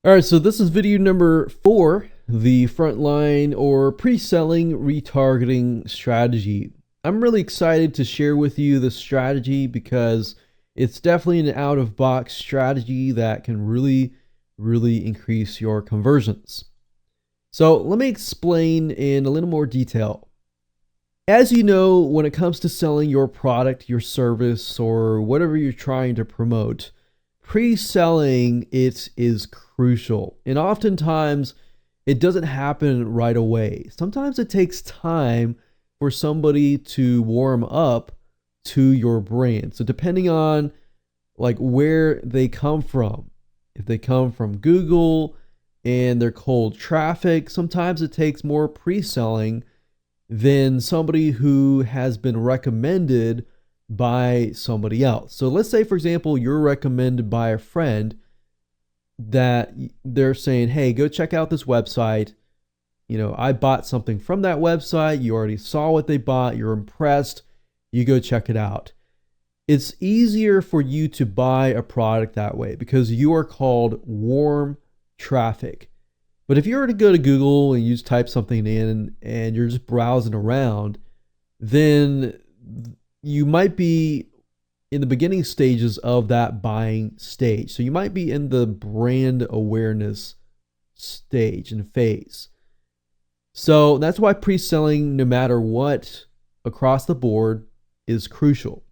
All right, so this is video number 4, the frontline or pre-selling retargeting strategy. I'm really excited to share with you this strategy because it's definitely an out-of-box strategy that can really increase your conversions. So let me explain in a little more detail. As you know, when it comes to selling your product, your service, or whatever you're trying to promote, pre-selling it is crucial. And oftentimes it doesn't happen right away. Sometimes it takes time for somebody to warm up to your brand. So depending on like where they come from, if they come from Google and they're cold traffic, sometimes it takes more pre-selling than somebody who has been recommended by somebody else. So let's say, for example, you're recommended by a friend that they're saying, hey, go check out this website. You know, I bought something from that website. You already saw what they bought. You're impressed. You go check it out. It's easier for you to buy a product that way because you are called warm traffic. But if you were to go to Google and you just type something in and you're just browsing around, then you might be in the beginning stages of that buying stage. So you might be in the brand awareness stage and phase. So that's why pre-selling, no matter what, across the board is crucial.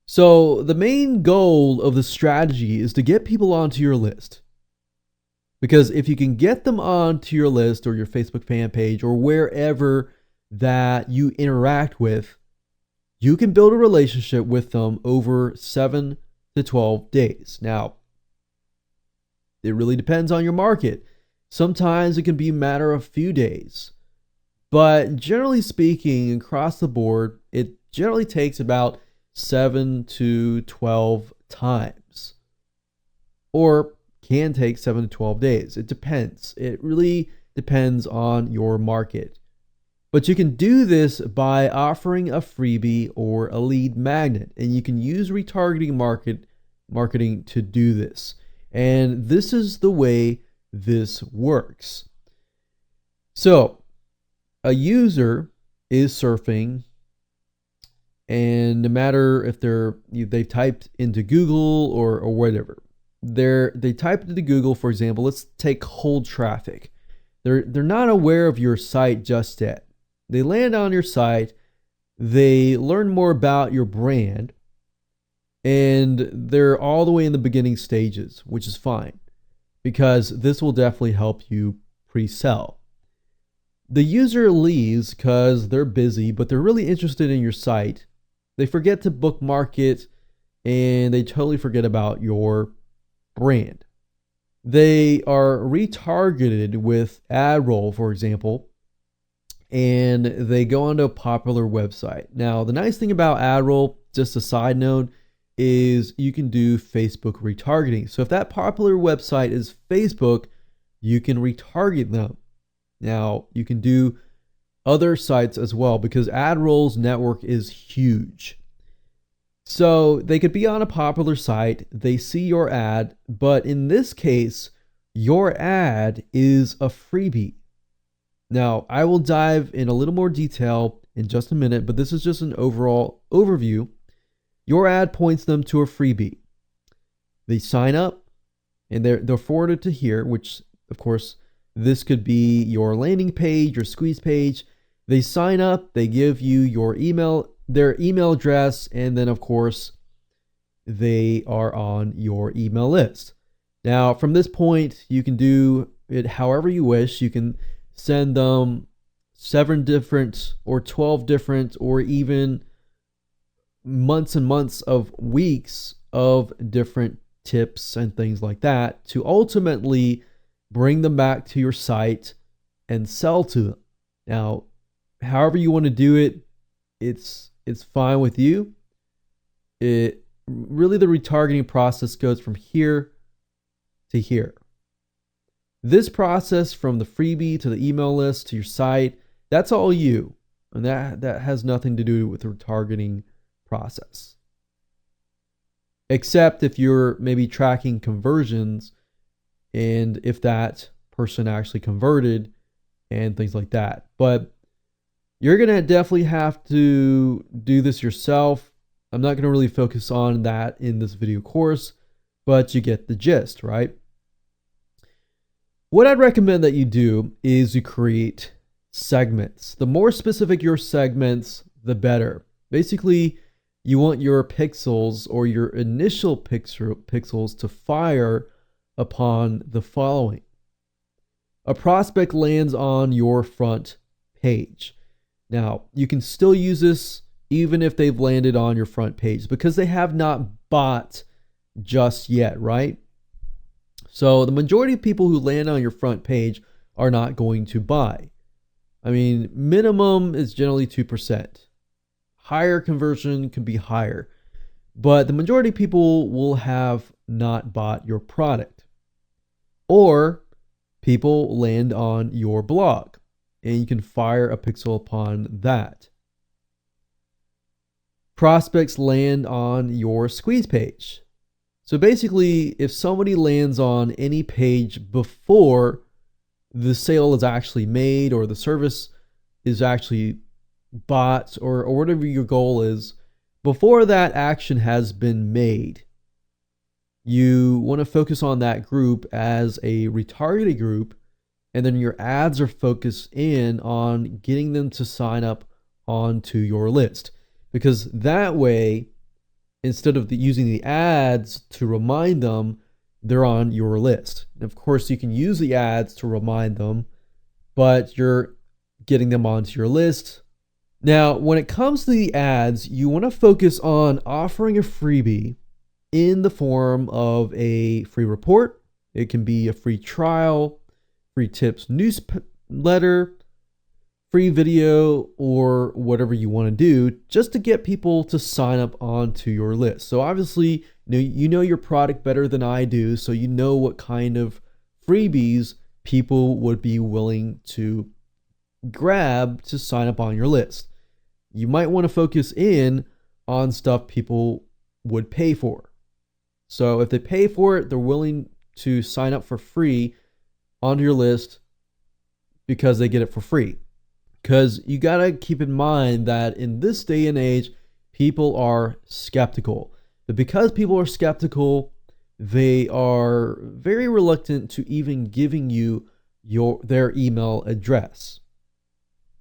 So the main goal of the strategy is to get people onto your list. Because if you can get them onto your list or your Facebook fan page or wherever that you interact with, you can build a relationship with them over 7 to 12 days. Now, it really depends on your market. Sometimes it can be a matter of a few days. But generally speaking, across the board, it generally takes about 7 to 12 times. Or can take 7 to 12 days. It depends. It really depends on your market. But you can do this by offering a freebie or a lead magnet, and you can use retargeting marketing to do this. And this is the way this works. So, a user is surfing, and no matter if they've typed into Google or whatever, they typed into Google, for example. Let's take cold traffic. They're not aware of your site just yet. They land on your site, they learn more about your brand, and they're all the way in the beginning stages, which is fine because this will definitely help you pre-sell. The user leaves because they're busy, but they're really interested in your site. They forget to bookmark it, and they totally forget about your brand. They are retargeted with ad roll, for example, and they go onto a popular website. Now, the nice thing about ad roll, just a side note, is you can do Facebook retargeting. So if that popular website is Facebook, you can retarget them. Now, you can do other sites as well because ad roll's network is huge. So they could be on a popular site, they see your ad, but in this case, your ad is a freebie. Now, I will dive in a little more detail in just a minute, but this is just an overall overview. Your ad points them to a freebie. They sign up, and they're forwarded to here, which, of course, this could be your landing page, your squeeze page. They sign up, they give you their email address, and then, of course, they are on your email list. Now, from this point, you can do it however you wish. You can send them 7 different or 12 different or even months and months of weeks of different tips and things like that to ultimately bring them back to your site and sell to them. Now, however you want to do it, it's fine with you. It really, the retargeting process goes from here to here. This process from the freebie to the email list to your site, that's all you. And that has nothing to do with the retargeting process. Except if you're maybe tracking conversions and if that person actually converted and things like that. But you're going to definitely have to do this yourself. I'm not going to really focus on that in this video course, but you get the gist, right? What I'd recommend that you do is you create segments. The more specific your segments, the better. Basically, you want your pixels or your initial pixels to fire upon the following. A prospect lands on your front page. Now, you can still use this even if they've landed on your front page because they have not bought just yet, right? So the majority of people who land on your front page are not going to buy. I mean, minimum is generally 2%. Higher conversion can be higher, but the majority of people will have not bought your product. Or people land on your blog, and you can fire a pixel upon that. Prospects land on your squeeze page. So basically, if somebody lands on any page before the sale is actually made or the service is actually bought or whatever your goal is, before that action has been made, you want to focus on that group as a retargeted group, and then your ads are focused in on getting them to sign up onto your list. Because that way, instead of using the ads to remind them, they're on your list. And of course, you can use the ads to remind them, but you're getting them onto your list. Now, when it comes to the ads, you want to focus on offering a freebie in the form of a free report. It can be a free trial, free tips newsletter, free video, or whatever you want to do just to get people to sign up onto your list. So obviously, you know your product better than I do, so you know what kind of freebies people would be willing to grab to sign up on your list. You might want to focus in on stuff people would pay for. So if they pay for it, they're willing to sign up for free onto your list because they get it for free. Because you got to keep in mind that in this day and age, people are skeptical. But because people are skeptical, they are very reluctant to even giving you their email address.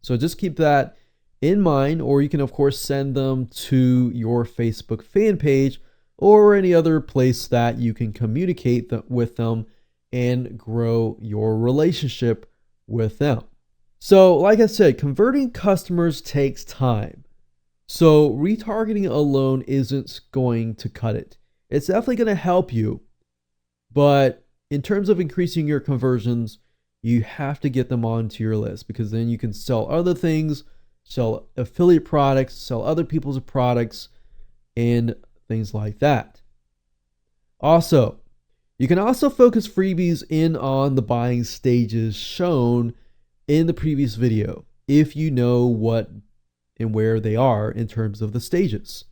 So just keep that in mind, or you can of course send them to your Facebook fan page or any other place that you can communicate with them and grow your relationship with them. So like I said, converting customers takes time. So retargeting alone isn't going to cut it. It's definitely going to help you, but in terms of increasing your conversions, you have to get them onto your list because then you can sell other things, sell affiliate products, sell other people's products, and things like that. Also, you can also focus freebies in on the buying stages shown in the previous video if you know what and where they are in terms of the stages.